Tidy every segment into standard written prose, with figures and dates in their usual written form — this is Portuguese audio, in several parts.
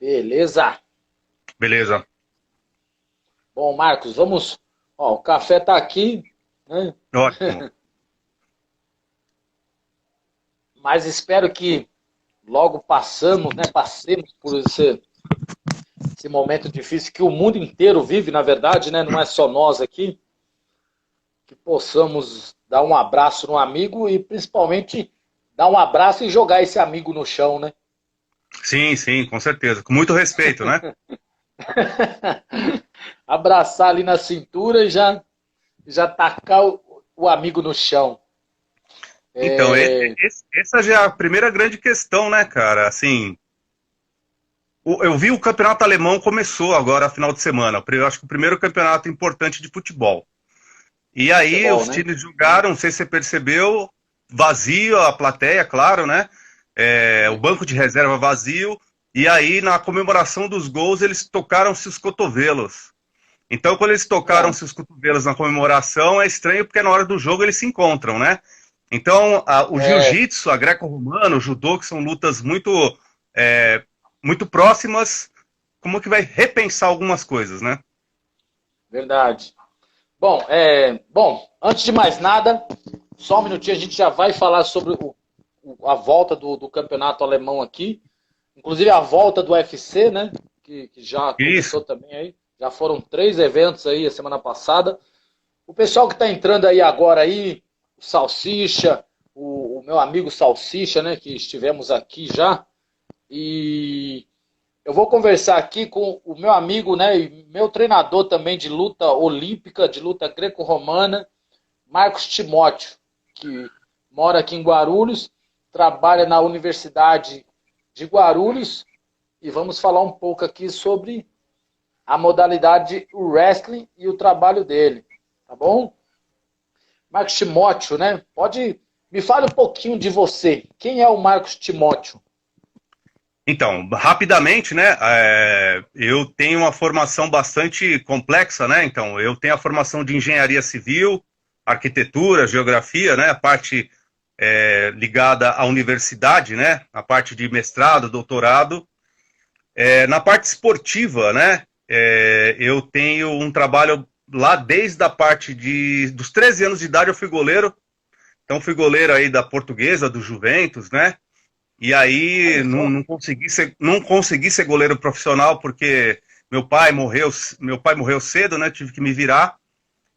Beleza. Beleza. Bom, Marcos, vamos. Ó, o café tá aqui, né? Ótimo. Mas espero que logo passemos por esse momento difícil que o mundo inteiro vive, na verdade, né? Não é só nós aqui, que possamos dar um abraço no amigo e principalmente dar um abraço e jogar esse amigo no chão, né? Sim, sim, com certeza. Com muito respeito, né? Abraçar ali na cintura e já tacar o amigo no chão. Então, É, essa já é a primeira grande questão, né, cara? Assim, eu vi o campeonato alemão começou agora, final de semana. Eu acho que o primeiro campeonato importante de futebol. E aí futebol, os né? times jogaram, não sei se você percebeu, vazio a plateia, claro, né? O banco de reserva vazio. E aí, na comemoração dos gols, eles tocaram-se os cotovelos. Então, quando eles Então, tocaram-se os cotovelos na comemoração, é estranho porque na hora do jogo eles se encontram, né? Então, o é jiu-jitsu, a greco-romana, o judô, que são lutas é, muito próximas, como que vai repensar algumas coisas, né? verdade. Bom, antes de mais nada, só um minutinho, a gente já vai falar sobre a volta do campeonato alemão aqui. Inclusive a volta do UFC, né? Que já Isso. começou também aí. Já foram 3 eventos aí a semana passada. O pessoal que está entrando aí agora aí, o Salsicha, o meu amigo Salsicha, né? Que estivemos aqui já. E eu vou conversar aqui com o meu amigo, né? E meu treinador também de luta olímpica, de luta greco-romana, Marcos Timóteo, que mora aqui em Guarulhos, trabalha na Universidade de Guarulhos e vamos falar um pouco aqui sobre a modalidade wrestling e o trabalho dele, tá bom? Marcos Timóteo, né? Me fale um pouquinho de você. Quem é o Marcos Timóteo? Então, rapidamente, né? Eu tenho uma formação bastante complexa, né? Então, eu tenho a formação de engenharia civil, arquitetura, geografia, né? A parte ligada à universidade, né? A parte de mestrado, doutorado. Na parte esportiva, né? Eu tenho um trabalho lá desde a parte dos 13 anos de idade eu fui goleiro. Então, fui goleiro aí da Portuguesa, do Juventus, né? E aí Olha só. não consegui ser goleiro profissional porque meu pai morreu cedo, né? Tive que me virar.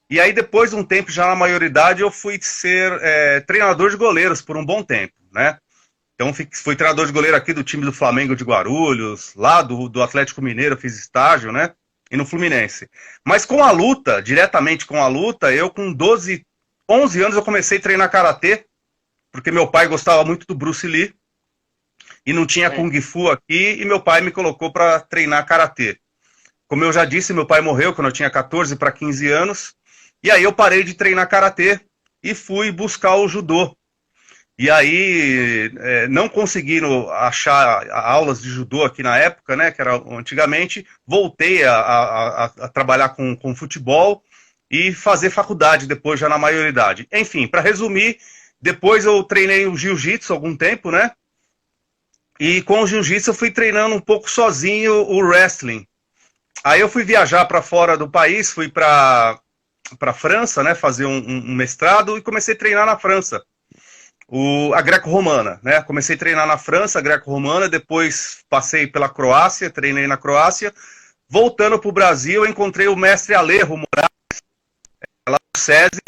E aí depois de um tempo já na maioridade eu fui ser treinador de goleiros por um bom tempo, né? Então fui treinador de goleiro aqui do time do Flamengo de Guarulhos, lá do Atlético Mineiro eu fiz estágio, né? E no Fluminense. Mas com a luta, diretamente com a luta, eu com 12, 11 anos eu comecei a treinar karatê, porque meu pai gostava muito do Bruce Lee e não tinha É. Kung Fu aqui, e meu pai me colocou para treinar Karatê. Como eu já disse, meu pai morreu quando eu tinha 14 para 15 anos, e aí eu parei de treinar Karatê e fui buscar o Judô. E aí, não conseguindo achar aulas de judô aqui na época, né, que era antigamente, voltei a trabalhar com futebol e fazer faculdade depois, já na maioridade. Enfim, para resumir, depois eu treinei o jiu-jitsu algum tempo, né, e com o jiu-jitsu eu fui treinando um pouco sozinho o wrestling. Aí eu fui viajar para fora do país, fui para França, né, fazer um mestrado e comecei a treinar na França. A greco-romana, né? Comecei a treinar na França, a greco-romana, depois passei pela Croácia, treinei na Croácia. Voltando para o Brasil, eu encontrei o mestre Alejo Moraes, lá no SESI.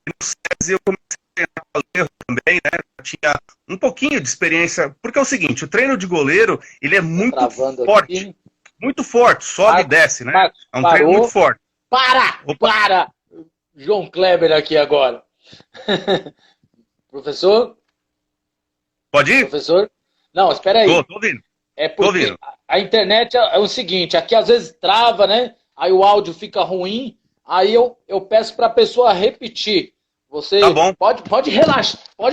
E no SESI eu comecei a treinar com o Alejo também, né? Eu tinha um pouquinho de experiência, porque é o seguinte, o treino de goleiro, ele é Tá travando forte, aqui. muito forte, sobe e desce, né? Marcos, É um treino muito parou. forte. Para! Opa, Para! João Kleber aqui agora. Professor? pode ir? Professor? Não, espera aí. Tô ouvindo, É tô porque ouvindo. a internet é o seguinte, aqui às vezes trava, né? Aí o áudio fica ruim, aí eu peço para a pessoa repetir. Tá Você bom. pode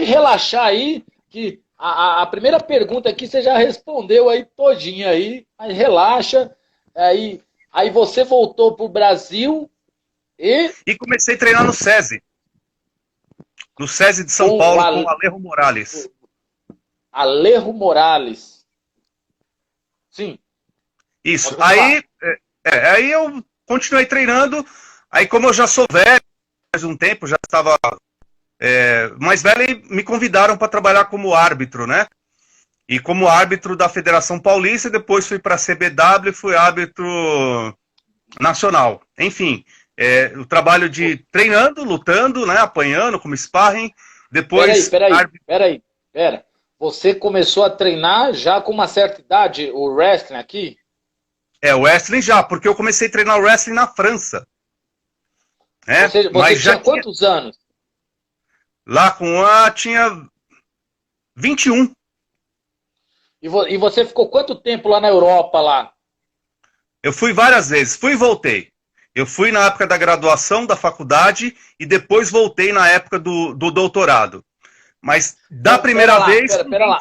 relaxar aí, que a primeira pergunta aqui você já respondeu aí todinha aí, mas relaxa. Aí você voltou pro Brasil e E comecei a treinar no SESI de São com o Paulo, com o Alejo Morales. Alejo Morales. Sim, Isso. Aí eu continuei treinando. Aí, como eu já sou velho, faz um tempo, já estava mais velho, e me convidaram para trabalhar como árbitro, né? E como árbitro da Federação Paulista, depois fui para a CBW, fui árbitro nacional. Enfim, o trabalho de treinando, lutando, né? Apanhando como sparring. Depois. Peraí. Você começou a treinar já com uma certa idade, o wrestling aqui? O wrestling já, porque eu comecei a treinar o wrestling na França. Você mas tinha quantos anos? Lá tinha 21. E você ficou quanto tempo lá na Europa, lá? Eu fui várias vezes, fui e voltei. Eu fui na época da graduação, da faculdade, e depois voltei na época do doutorado. Mas da primeira vez... Pera lá.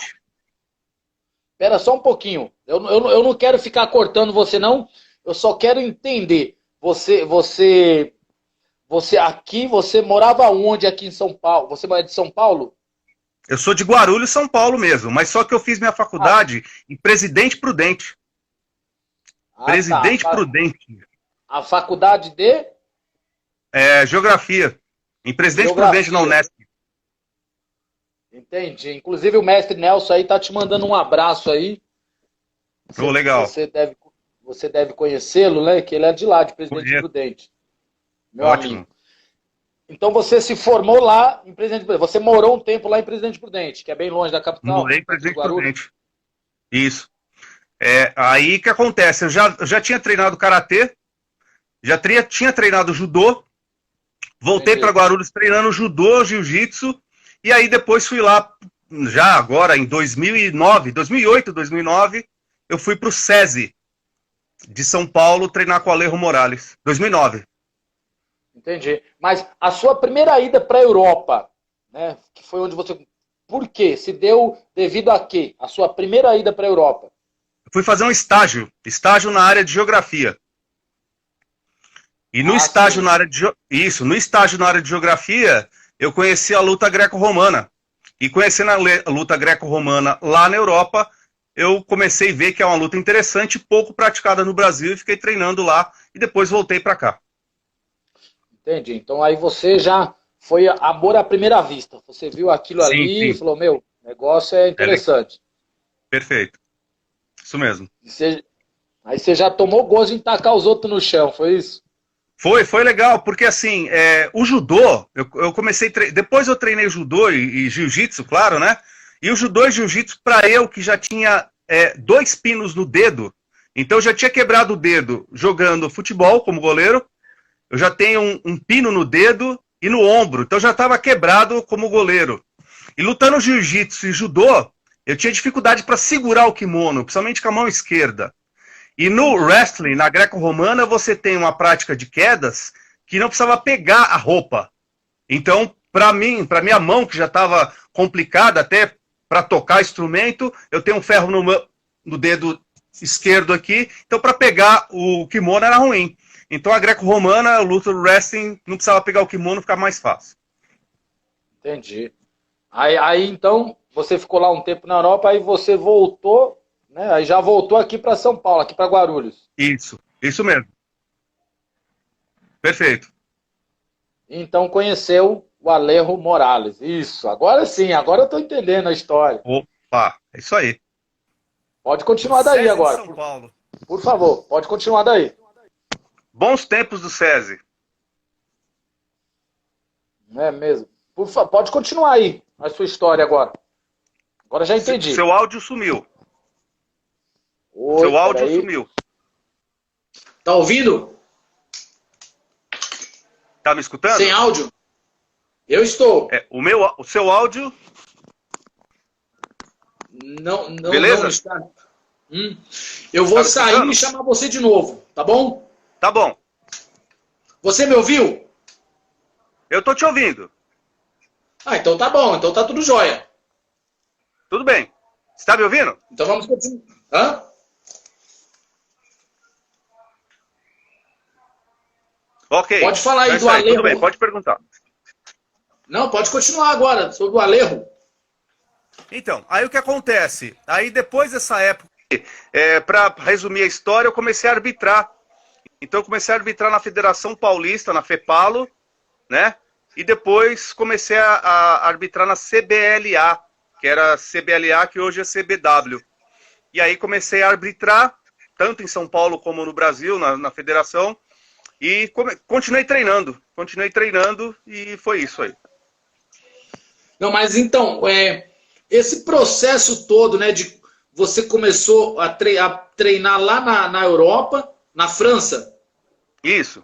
Pera só um pouquinho. Eu não quero ficar cortando você, não. Eu só quero entender. Você aqui, você morava onde aqui em São Paulo? Você é de São Paulo? Eu sou de Guarulhos, São Paulo mesmo, mas só que eu fiz minha faculdade em Presidente Prudente. Presidente Prudente. A faculdade de? Geografia. Em Presidente Prudente, na Unesp. Entendi. Inclusive o mestre Nelson aí tá te mandando um abraço aí. Legal. Você deve conhecê-lo, né? Que ele é de lá, de Presidente Prudente. Meu amigo. Então você se formou lá em Presidente Prudente. Você morou um tempo lá em Presidente Prudente, que é bem longe da capital. Morei em Presidente Prudente. Isso. Aí que acontece? Eu já tinha treinado karatê, já tinha treinado judô, voltei para Guarulhos treinando judô, jiu-jitsu, e aí depois fui lá, já agora em 2008, 2009, eu fui para o SESI de São Paulo treinar com o Alejo Morales. 2009. Entendi. Mas a sua primeira ida para a Europa, né, que foi onde você... Por quê? Se deu devido a quê? A sua primeira ida para a Europa? Fui fazer um estágio na área de geografia. E no estágio na área de no estágio na área de geografia, eu conheci a luta greco-romana. E conhecendo a luta greco-romana lá na Europa, eu comecei a ver que é uma luta interessante, pouco praticada no Brasil, e fiquei treinando lá e depois voltei para cá. Entendi. Então aí você já foi amor à primeira vista. Você viu aquilo ali e falou, meu, o negócio é interessante. Perfeito. Isso mesmo. Aí você já tomou gozo em tacar os outros no chão, foi isso? Foi legal, porque assim, o judô, eu comecei, depois eu treinei judô e jiu-jitsu, claro, né? E o judô e jiu-jitsu, para eu que já tinha 2 pinos no dedo, então eu já tinha quebrado o dedo jogando futebol como goleiro, eu já tenho um pino no dedo e no ombro, então eu já estava quebrado como goleiro. E lutando jiu-jitsu e judô, eu tinha dificuldade para segurar o kimono, principalmente com a mão esquerda. E no wrestling, na greco-romana, você tem uma prática de quedas que não precisava pegar a roupa. Então, para minha mão, que já estava complicada até para tocar instrumento, eu tenho um ferro no dedo esquerdo aqui, então para pegar o kimono era ruim. Então a greco-romana, a luta do wrestling, não precisava pegar o kimono, ficava mais fácil. Entendi. Aí então, você ficou lá um tempo na Europa, aí você voltou, né? Aí já voltou aqui para São Paulo, aqui para Guarulhos. Isso mesmo. Perfeito. Então conheceu o Alejo Morales. Isso, agora sim, agora eu estou entendendo a história. Opa, é isso aí. Pode continuar daí agora. São Paulo. Por favor, pode continuar daí. Bons tempos do SESI. Não é mesmo? Pode continuar aí, a sua história agora. Agora já entendi. Seu áudio sumiu. Oi, seu áudio sumiu. Tá ouvindo? Tá me escutando? Sem áudio? Eu estou. O seu áudio... Não, beleza? Não está. Eu vou sair e chamar você de novo, tá bom? Tá bom. Você me ouviu? Eu tô te ouvindo. Então tá bom, então tá tudo jóia. Tudo bem. Você tá me ouvindo? Então vamos continuar. Hã? Ok. Pode falar aí do Alejo. Tudo bem, pode perguntar. Não, pode continuar agora, sobre o Alejo. Então, aí o que acontece? Aí depois dessa época para resumir a história, eu comecei a arbitrar. Então eu comecei a arbitrar na Federação Paulista, na FEPALO, né? E depois comecei a arbitrar na CBLA, que era CBLA, que hoje é CBW. E aí comecei a arbitrar, tanto em São Paulo como no Brasil, na federação, e continuei treinando e foi isso aí. Não, mas então, esse processo todo, né, de você começou a treinar lá na Europa, na França? Isso.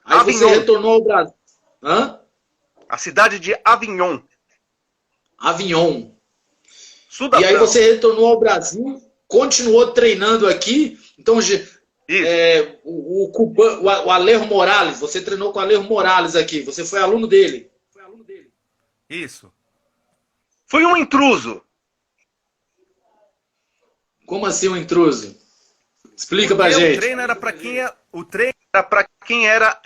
Aí Avignon. Você retornou ao Brasil. Hã? A cidade de Avignon. Avignon. Sul da E aí França. você retornou ao Brasil, continuou treinando aqui. Então, o Alejo Morales, você treinou com o Alejo Morales aqui. Você foi aluno dele. Isso. Fui um intruso. Como assim um intruso? Explica pra Porque gente. O treino era para quem era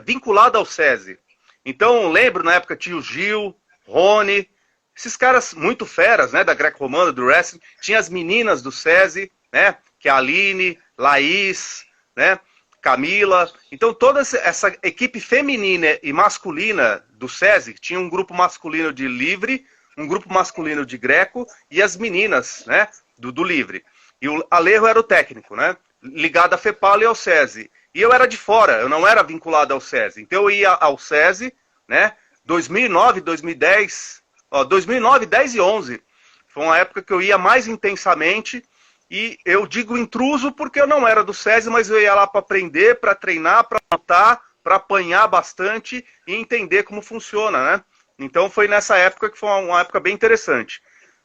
vinculado ao SESI. Então, lembro, na época tinha o Gil, Rony, esses caras muito feras, né, da greco-romana, do wrestling. Tinha as meninas do SESI, né, que é a Aline, Laís, né, Camila. Então, toda essa equipe feminina e masculina do SESI, tinha um grupo masculino de livre, um grupo masculino de greco e as meninas, né, do livre. E o Alejo era o técnico, né, ligado à FEPALO e ao SESI. E eu era de fora, eu não era vinculado ao SESI. Então eu ia ao SESI, né, 2009, 2010, 2009, 10 e 11. Foi uma época que eu ia mais intensamente. E eu digo intruso porque eu não era do SESI, mas eu ia lá para aprender, para treinar, para lutar, para apanhar bastante e entender como funciona, né? Então foi nessa época que foi uma época bem interessante.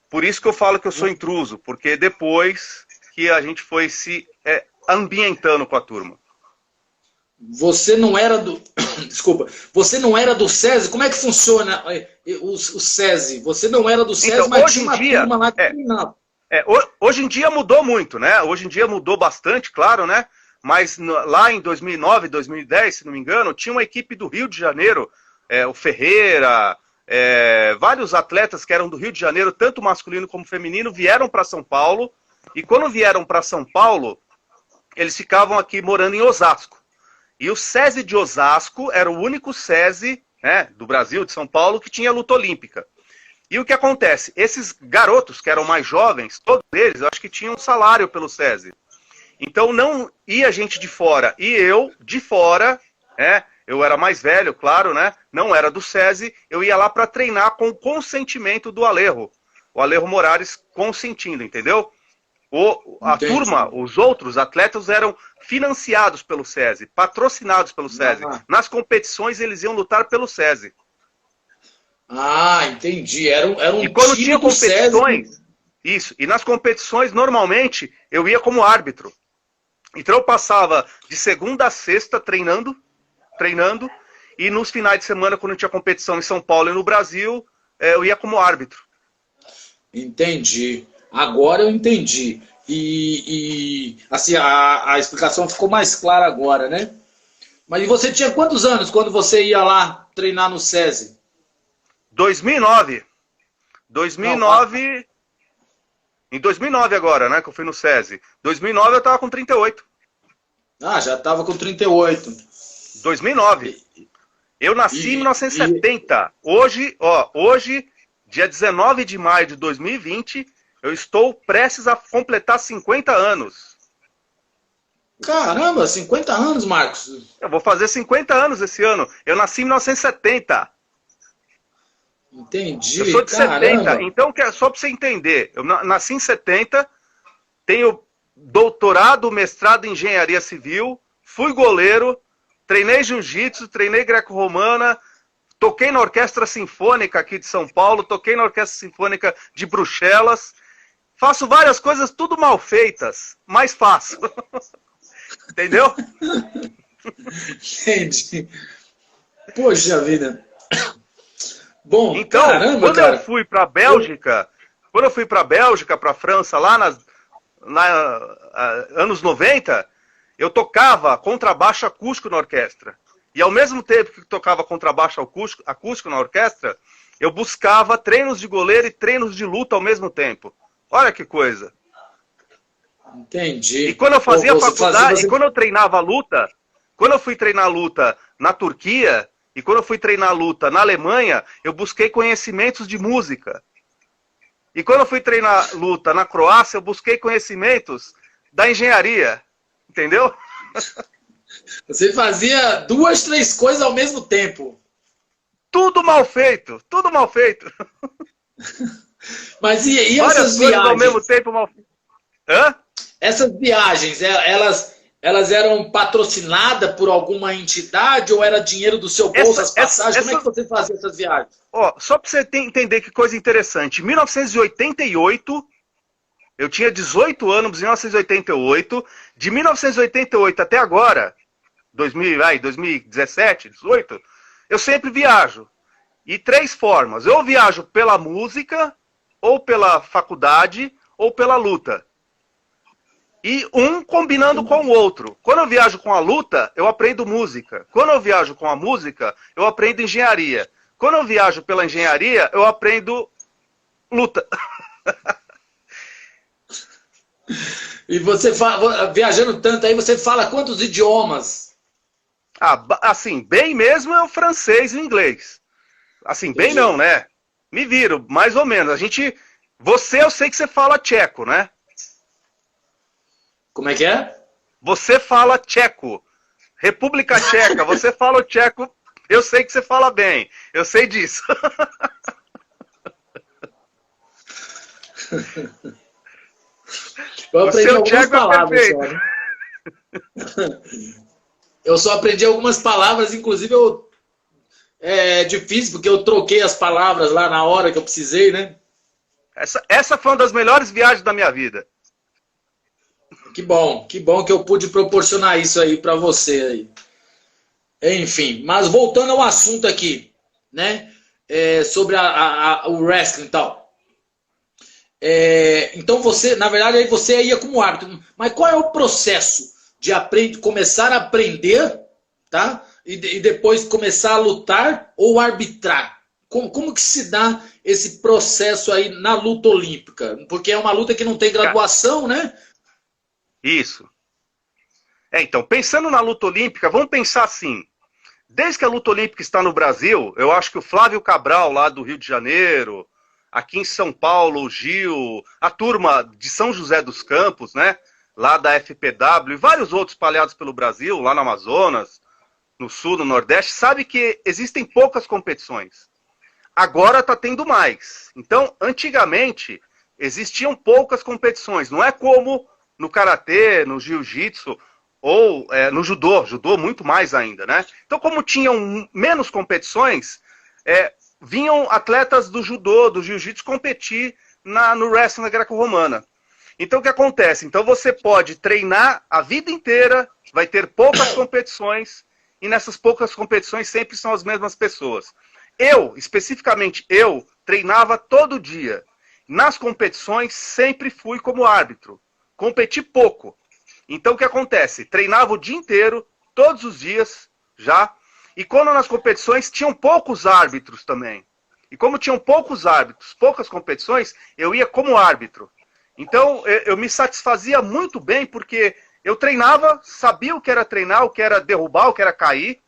Por isso que eu falo que eu sou intruso, porque depois que a gente foi se ambientando com a turma. Você não era do... Desculpa. Você não era do SESI? Como é que funciona o SESI? Você não era do SESI, Então, mas hoje tinha uma em dia, turma lá que treinava. Hoje em dia mudou muito, né? Hoje em dia mudou bastante, claro, né? Mas lá em 2009, 2010, se não me engano, tinha uma equipe do Rio de Janeiro, o Ferreira, vários atletas que eram do Rio de Janeiro, tanto masculino como feminino, vieram para São Paulo. E quando vieram para São Paulo, eles ficavam aqui morando em Osasco. E o SESI de Osasco era o único SESI, né, do Brasil, de São Paulo, que tinha luta olímpica. E o que acontece? Esses garotos que eram mais jovens, todos eles, eu acho que tinham um salário pelo SESI. Então não ia gente de fora. E eu, de fora, eu era mais velho, claro, né? Não era do SESI, eu ia lá para treinar com o consentimento do Alejo. O Alejo Morales consentindo, entendeu? A turma, os outros atletas eram financiados pelo SESI, patrocinados pelo SESI. Nas competições eles iam lutar pelo SESI. Ah, entendi. Era um e quando time tinha do competições, SESI. isso. E nas competições, normalmente, eu ia como árbitro. Então eu passava de segunda a sexta treinando, e nos finais de semana, quando tinha competição em São Paulo e no Brasil, eu ia como árbitro. Entendi. Agora eu entendi. Assim, a explicação ficou mais clara agora, né? Mas e você tinha quantos anos quando você ia lá treinar no SESI? 2009. 2009... Em 2009 agora, né, que eu fui no SESI. 2009 eu tava com 38. Ah, já tava com 38. 2009. Eu nasci em 1970. Hoje, dia 19 de maio de 2020, eu estou prestes a completar 50 anos. Caramba, 50 anos, Marcos. Eu vou fazer 50 anos esse ano. Eu nasci em 1970. Entendi. Eu sou de 70, então só para você entender, eu nasci em 70, tenho doutorado, mestrado em engenharia civil, fui goleiro, treinei jiu-jitsu, treinei greco-romana, toquei na orquestra sinfônica aqui de São Paulo, toquei na orquestra sinfônica de Bruxelas, faço várias coisas tudo mal feitas, mas faço. Entendeu? Entendi. Poxa vida. Bom, então, caramba, quando eu fui para a Bélgica, para a França, lá anos 90, eu tocava contrabaixo acústico na orquestra. E ao mesmo tempo que tocava contrabaixo acústico na orquestra, eu buscava treinos de goleiro e treinos de luta ao mesmo tempo. Olha que coisa. Entendi. E quando eu fazia faculdade, você... e quando eu treinava luta, quando eu fui treinar luta na Turquia, e quando eu fui treinar luta na Alemanha, eu busquei conhecimentos de música. E quando eu fui treinar luta na Croácia, eu busquei conhecimentos da engenharia. Entendeu? Você fazia 2, 3 coisas ao mesmo tempo. Tudo mal feito, tudo mal feito. Mas e várias essas coisas viagens? ao mesmo tempo mal feito. Hã? Essas viagens, elas eram patrocinadas por alguma entidade ou era dinheiro do seu bolso, as passagens? Como é que você fazia essas viagens? Ó, só para você entender que coisa interessante. Em 1988, eu tinha 18 anos, em 1988. De 1988 até agora, 2017, 18, eu sempre viajo. E 3 formas. Eu viajo pela música, ou pela faculdade, ou pela luta. E um combinando com o outro. Quando eu viajo com a luta, eu aprendo música. Quando eu viajo com a música, eu aprendo engenharia. Quando eu viajo pela engenharia, eu aprendo luta. E você viajando tanto aí, você fala quantos idiomas? Assim, bem mesmo é o francês e o inglês. Assim, bem não, né? Me viro, mais ou menos. Você, eu sei que você fala tcheco, né? Como é que é? Você fala tcheco. República Tcheca, você fala o tcheco, eu sei que você fala bem. Eu sei disso. Eu aprendi algumas palavras é só, né? Eu só aprendi algumas palavras, inclusive é difícil, porque eu troquei as palavras lá na hora que eu precisei, né? Essa foi uma das melhores viagens da minha vida. Que bom que eu pude proporcionar isso aí para você aí. Enfim, mas voltando ao assunto aqui, né? Sobre o wrestling e tal. Então você, na verdade, aí você ia como árbitro. Mas qual é o processo de começar a aprender, tá? E depois começar a lutar ou arbitrar? Como que se dá esse processo aí na luta olímpica? Porque é uma luta que não tem graduação, né? Isso. Então, pensando na luta olímpica, vamos pensar assim. Desde que a luta olímpica está no Brasil, eu acho que o Flávio Cabral, lá do Rio de Janeiro, aqui em São Paulo, o Gil, a turma de São José dos Campos, né? Lá da FPW, e vários outros espalhados pelo Brasil, lá no Amazonas, no Sul, no Nordeste, sabe que existem poucas competições. Agora está tendo mais. Então, antigamente, existiam poucas competições. Não é como no karatê, no jiu-jitsu ou no judô muito mais ainda, né? Então, como tinham menos competições, vinham atletas do judô, do jiu-jitsu competir no wrestling greco-romana. Então, o que acontece? Então, você pode treinar a vida inteira, vai ter poucas competições, e nessas poucas competições sempre são as mesmas pessoas. Especificamente eu, treinava todo dia. Nas competições, sempre fui como árbitro. Competi pouco. Então, o que acontece? Treinava o dia inteiro, todos os dias, já. E quando nas competições, tinham poucos árbitros também. E como tinham poucos árbitros, poucas competições, eu ia como árbitro. Então, eu me satisfazia muito bem, porque eu treinava, sabia o que era treinar, o que era derrubar, o que era cair,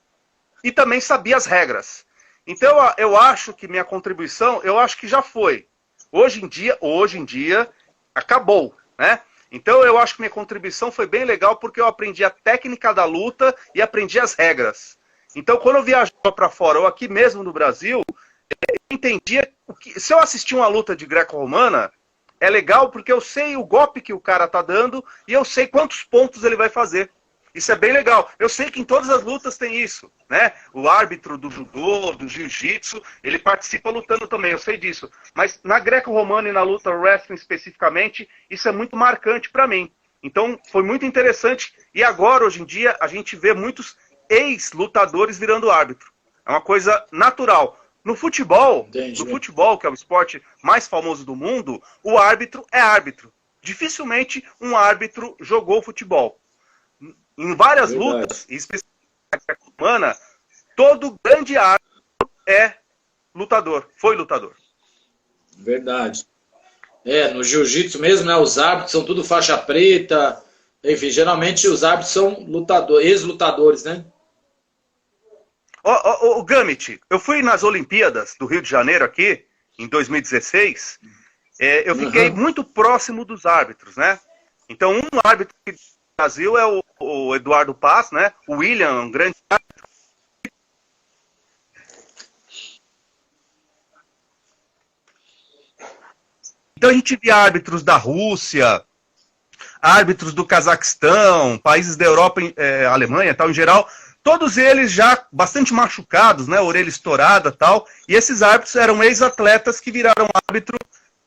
e também sabia as regras. Então, eu acho que minha contribuição, eu acho que já foi. Hoje em dia, acabou, né? Então, eu acho que minha contribuição foi bem legal, porque eu aprendi a técnica da luta e aprendi as regras. Então, quando eu viajava para fora, ou aqui mesmo no Brasil, eu entendia que se eu assistir uma luta de greco-romana, é legal porque eu sei o golpe que o cara tá dando e eu sei quantos pontos ele vai fazer. Isso é bem legal. Eu sei que em todas as lutas tem isso, né? O árbitro do judô, do jiu-jitsu, ele participa lutando também, eu sei disso. Mas na greco-romana e na luta wrestling especificamente, isso é muito marcante para mim. Então, foi muito interessante. E agora, hoje em dia, a gente vê muitos ex-lutadores virando árbitro. É uma coisa natural. No futebol, que é o esporte mais famoso do mundo, o árbitro é árbitro. Dificilmente um árbitro jogou futebol. Em várias lutas, especialmente na humana, todo grande árbitro é lutador, foi lutador. Verdade. No jiu-jitsu mesmo, né? Os árbitros são tudo faixa preta. Enfim, geralmente os árbitros são ex-lutadores, né? Ô, Gambit, eu fui nas Olimpíadas do Rio de Janeiro aqui, em 2016, eu fiquei muito próximo dos árbitros, né? Então, um árbitro do Brasil é o Eduardo Paz, né? O William, um grande árbitro. Então, a gente via árbitros da Rússia, árbitros do Cazaquistão, países da Europa, Alemanha, tal, em geral, todos eles já bastante machucados, né? Orelha estourada, tal. E esses árbitros eram ex-atletas que viraram árbitro.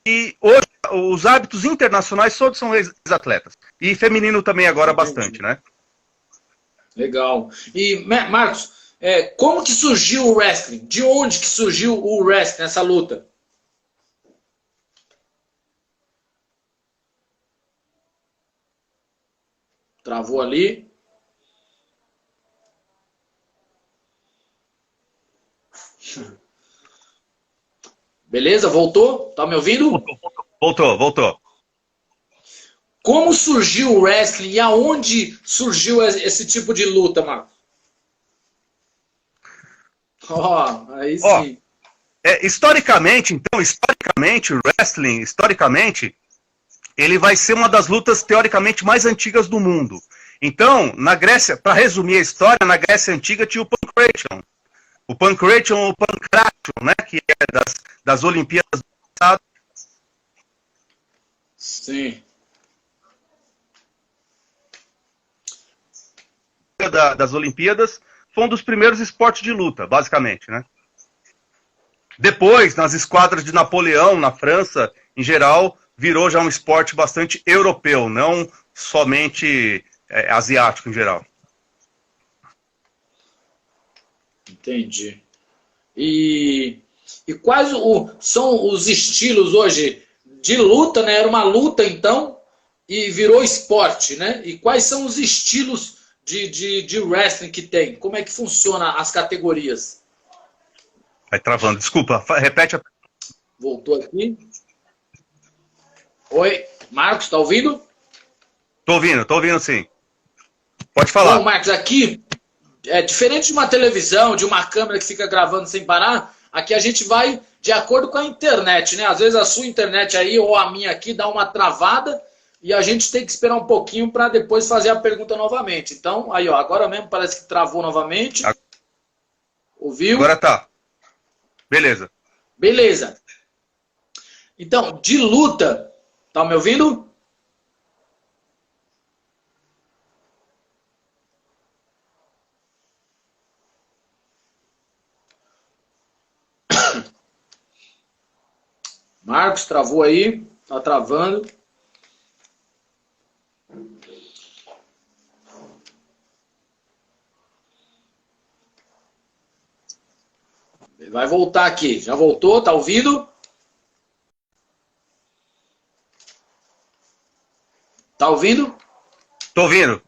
E hoje, os árbitros internacionais todos são ex-atletas. E feminino também agora bastante, né? Legal. E, Marcos, como que surgiu o wrestling? De onde que surgiu o wrestling, essa luta? Travou ali. Beleza? Voltou? Tá me ouvindo? Voltou. Como surgiu o wrestling e aonde surgiu esse tipo de luta, Marcos? Aí sim. Historicamente, o wrestling, ele vai ser uma das lutas teoricamente mais antigas do mundo. Então, na Grécia, para resumir a história, na Grécia Antiga tinha o Pancration. O Pancration, né, que é das Olimpíadas do passado. Sim. Das Olimpíadas, foi um dos primeiros esportes de luta, basicamente, né? Depois, nas esquadras de Napoleão, na França, em geral, virou já um esporte bastante europeu, não somente asiático em geral. Entendi. E quais são os estilos hoje de luta, né? Era uma luta, então, e virou esporte, né? E quais são os estilos de wrestling que tem? Como é que funciona as categorias? Vai travando. Desculpa, repete a... Voltou aqui. Oi, Marcos, tá ouvindo? Tô ouvindo sim. Pode falar. Bom, Marcos, aqui, diferente de uma televisão, de uma câmera que fica gravando sem parar, aqui a gente vai de acordo com a internet, né? Às vezes a sua internet aí ou a minha aqui dá uma travada e a gente tem que esperar um pouquinho para depois fazer a pergunta novamente. Então, aí, ó, agora mesmo parece que travou novamente. Ouviu? Agora tá. Beleza. Beleza. Então, de luta, tá me ouvindo? Marcos, travou aí? Tá travando. Vai voltar aqui. Já voltou? Tá ouvindo? Tá ouvindo? Tô ouvindo.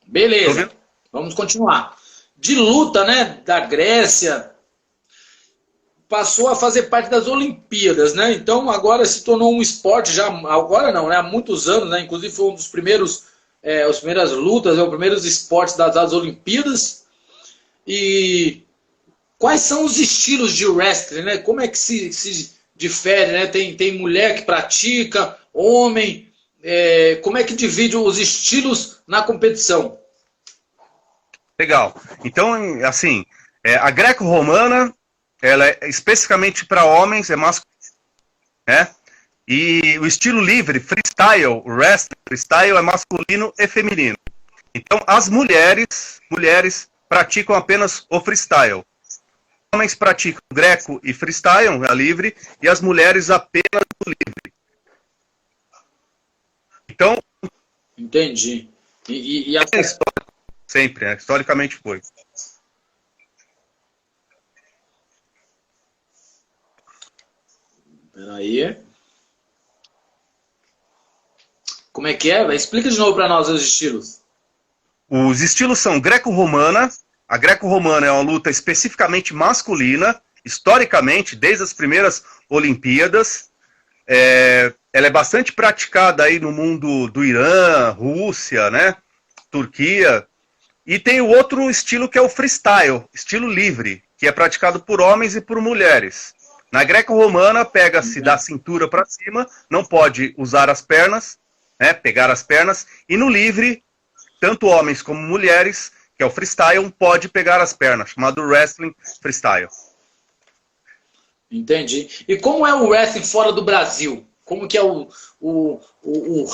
Beleza. Tô ouvindo. Vamos continuar. De luta, né? Da Grécia. Passou a fazer parte das Olimpíadas, né? Então agora se tornou um esporte, já agora não, né? Há muitos anos, né? Inclusive foi um dos primeiros, as primeiras lutas, os primeiros esportes das Olimpíadas. E quais são os estilos de wrestling, né? Como é que se difere, né? Tem mulher que pratica, homem. Como é que divide os estilos na competição? Legal. Então, assim, a greco-romana, ela é especificamente para homens, é masculino, né? E o estilo livre, freestyle, o wrestling, freestyle é masculino e feminino. Então, as mulheres praticam apenas o freestyle. Os homens praticam greco e freestyle, a livre, e as mulheres apenas o livre. Então... Entendi. E a... Sempre, né? Historicamente foi. Peraí. Como é que é? Explica de novo para nós os estilos. Os estilos são greco-romana. A greco-romana é uma luta especificamente masculina, historicamente, desde as primeiras Olimpíadas. ela é bastante praticada aí no mundo do Irã, Rússia, né? Turquia. E tem o outro estilo que é o freestyle, estilo livre, que é praticado por homens e por mulheres. Na greco-romana, pega-se da cintura para cima, não pode usar as pernas, né, pegar as pernas, e no livre, tanto homens como mulheres, que é o freestyle, pode pegar as pernas, chamado wrestling freestyle. Entendi. E como é o wrestling fora do Brasil? Como que é o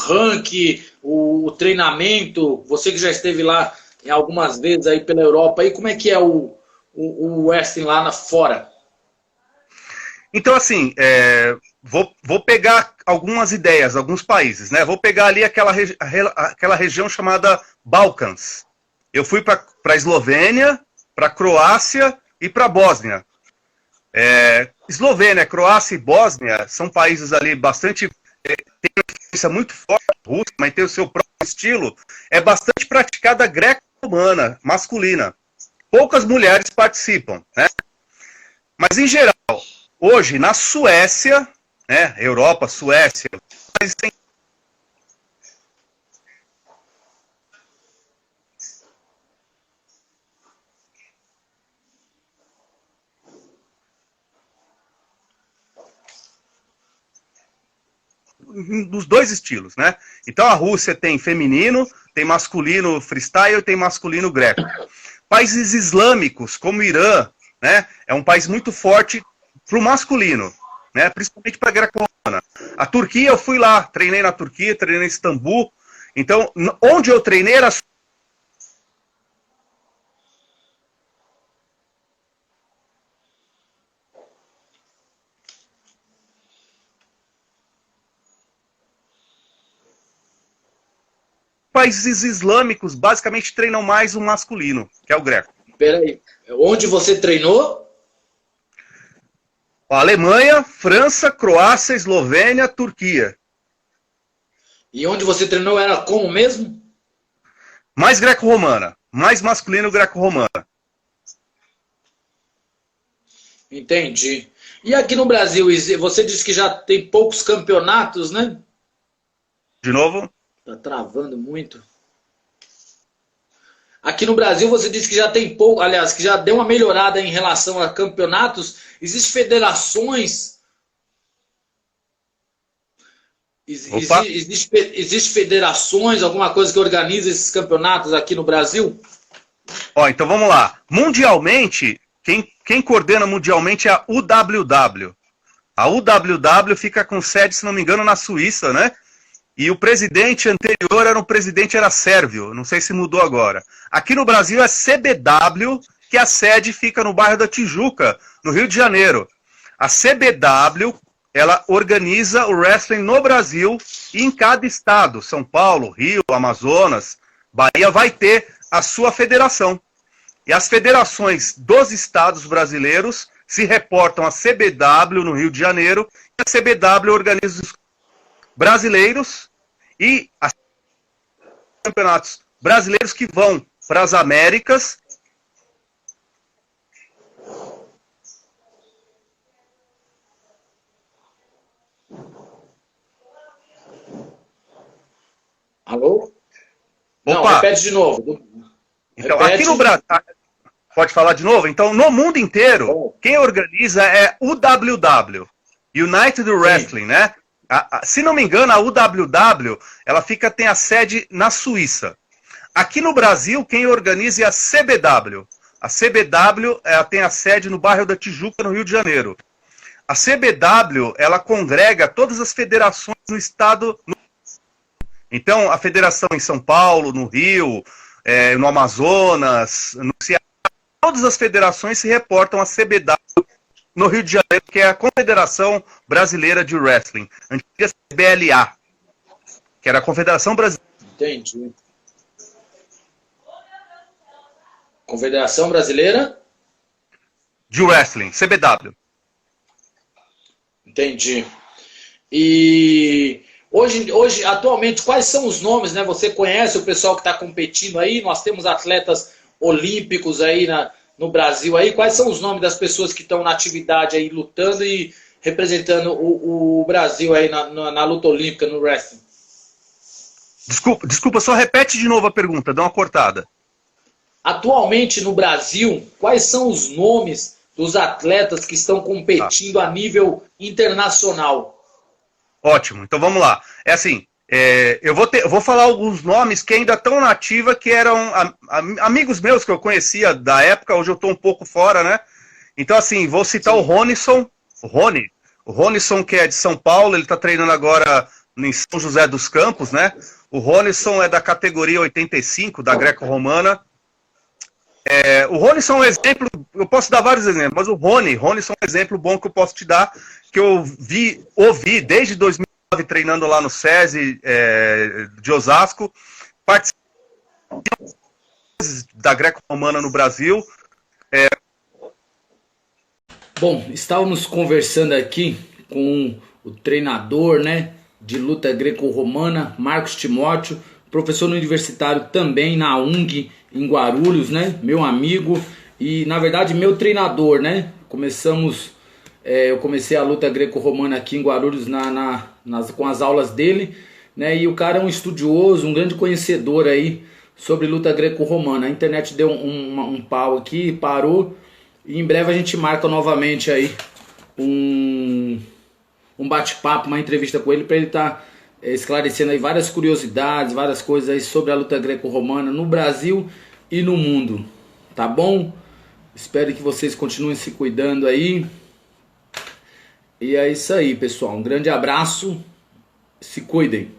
ranking, o treinamento? Você que já esteve lá algumas vezes aí pela Europa, aí como é que é o wrestling lá fora? Então, assim, vou pegar algumas ideias, alguns países, né? Vou pegar ali aquela região chamada Balcãs. Eu fui para a Eslovênia, para a Croácia e para a Bósnia. Eslovênia, Croácia e Bósnia são países ali bastante... tem uma influência muito forte da Rússia, mas tem o seu próprio estilo. É bastante praticada greco-romana, masculina. Poucas mulheres participam, né? Mas, em geral, hoje, na Suécia, né, Europa, Suécia, países têm... dos dois estilos, né? Então a Rússia tem feminino, tem masculino freestyle, tem masculino greco. Países islâmicos, como o Irã, né, é um país muito forte para o masculino, né, principalmente para a greco-romana. A Turquia, eu fui lá, treinei na Turquia, treinei em Istambul. Então, onde eu treinei era... Países islâmicos basicamente treinam mais o masculino, que é o greco. Peraí, onde você treinou? Alemanha, França, Croácia, Eslovênia, Turquia. E onde você treinou era como mesmo? Mais greco-romana, mais masculino greco-romana. Entendi. E aqui no Brasil, você disse que já tem poucos campeonatos, né? De novo? Tá travando muito. Aqui no Brasil você disse que já tem pouco, aliás, que já deu uma melhorada em relação a campeonatos. Existem federações? Existe federações, alguma coisa que organiza esses campeonatos aqui no Brasil? Ó, então vamos lá. Mundialmente, quem coordena mundialmente é a UWW. A UWW fica com sede, se não me engano, na Suíça, né? E o presidente anterior era sérvio, não sei se mudou agora. Aqui no Brasil é CBW, que a sede fica no bairro da Tijuca, no Rio de Janeiro. A CBW, ela organiza o wrestling no Brasil e em cada estado, São Paulo, Rio, Amazonas, Bahia, vai ter a sua federação. E as federações dos estados brasileiros se reportam à CBW no Rio de Janeiro, e a CBW organiza os brasileiros e os campeonatos brasileiros que vão para as Américas. Alô? Não, Opa. repete de novo. Então, aqui no Brasil... Pode falar de novo? Então, no mundo inteiro, quem organiza é UWW, United Wrestling, né? Se não me engano, a UWW, ela tem a sede na Suíça. Aqui no Brasil, quem organiza é a CBW. A CBW, ela tem a sede no bairro da Tijuca, no Rio de Janeiro. A CBW, ela congrega todas as federações no estado. Então, a federação em São Paulo, no Rio, no Amazonas, no Ceará, todas as federações se reportam à CBW no Rio de Janeiro, que é a Confederação Brasileira de Wrestling, antiga CBLA, que era a Confederação Brasileira. Entendi. Confederação Brasileira de Wrestling, CBW. Entendi. E hoje, atualmente, quais são os nomes, né? Você conhece o pessoal que está competindo aí? Nós temos atletas olímpicos aí no Brasil aí. Quais são os nomes das pessoas que estão na atividade aí lutando e representando o Brasil aí na luta olímpica, no wrestling? Desculpa, só repete de novo a pergunta, dá uma cortada. Atualmente no Brasil, quais são os nomes dos atletas que estão competindo a nível internacional? Ótimo, então vamos lá. É assim, eu vou falar alguns nomes que ainda estão na ativa, que eram amigos meus que eu conhecia da época, hoje eu estou um pouco fora, né? Então assim, vou citar Sim. O Ronison, que é de São Paulo, ele está treinando agora em São José dos Campos, né? O Ronison é da categoria 85, da greco-romana. O Ronison é um exemplo, eu posso dar vários exemplos, mas o Ronison é um exemplo bom que eu posso te dar, que eu ouvi desde 2009 treinando lá no SESI de Osasco, participei da greco-romana no Brasil. Bom, estávamos conversando aqui com o treinador, né, de luta greco-romana, Marcos Timóteo, professor universitário também na UNG em Guarulhos, né? Meu amigo e, na verdade, meu treinador, né? Eu comecei a luta greco-romana aqui em Guarulhos com as aulas dele, né? E o cara é um estudioso, um grande conhecedor aí sobre luta greco-romana. A internet deu um pau aqui, parou, e em breve a gente marca novamente aí um bate-papo, uma entrevista com ele, para ele estar esclarecendo aí várias curiosidades, várias coisas aí sobre a luta greco-romana no Brasil e no mundo, tá bom? Espero que vocês continuem se cuidando aí. E é isso aí, pessoal. Um grande abraço. Se cuidem.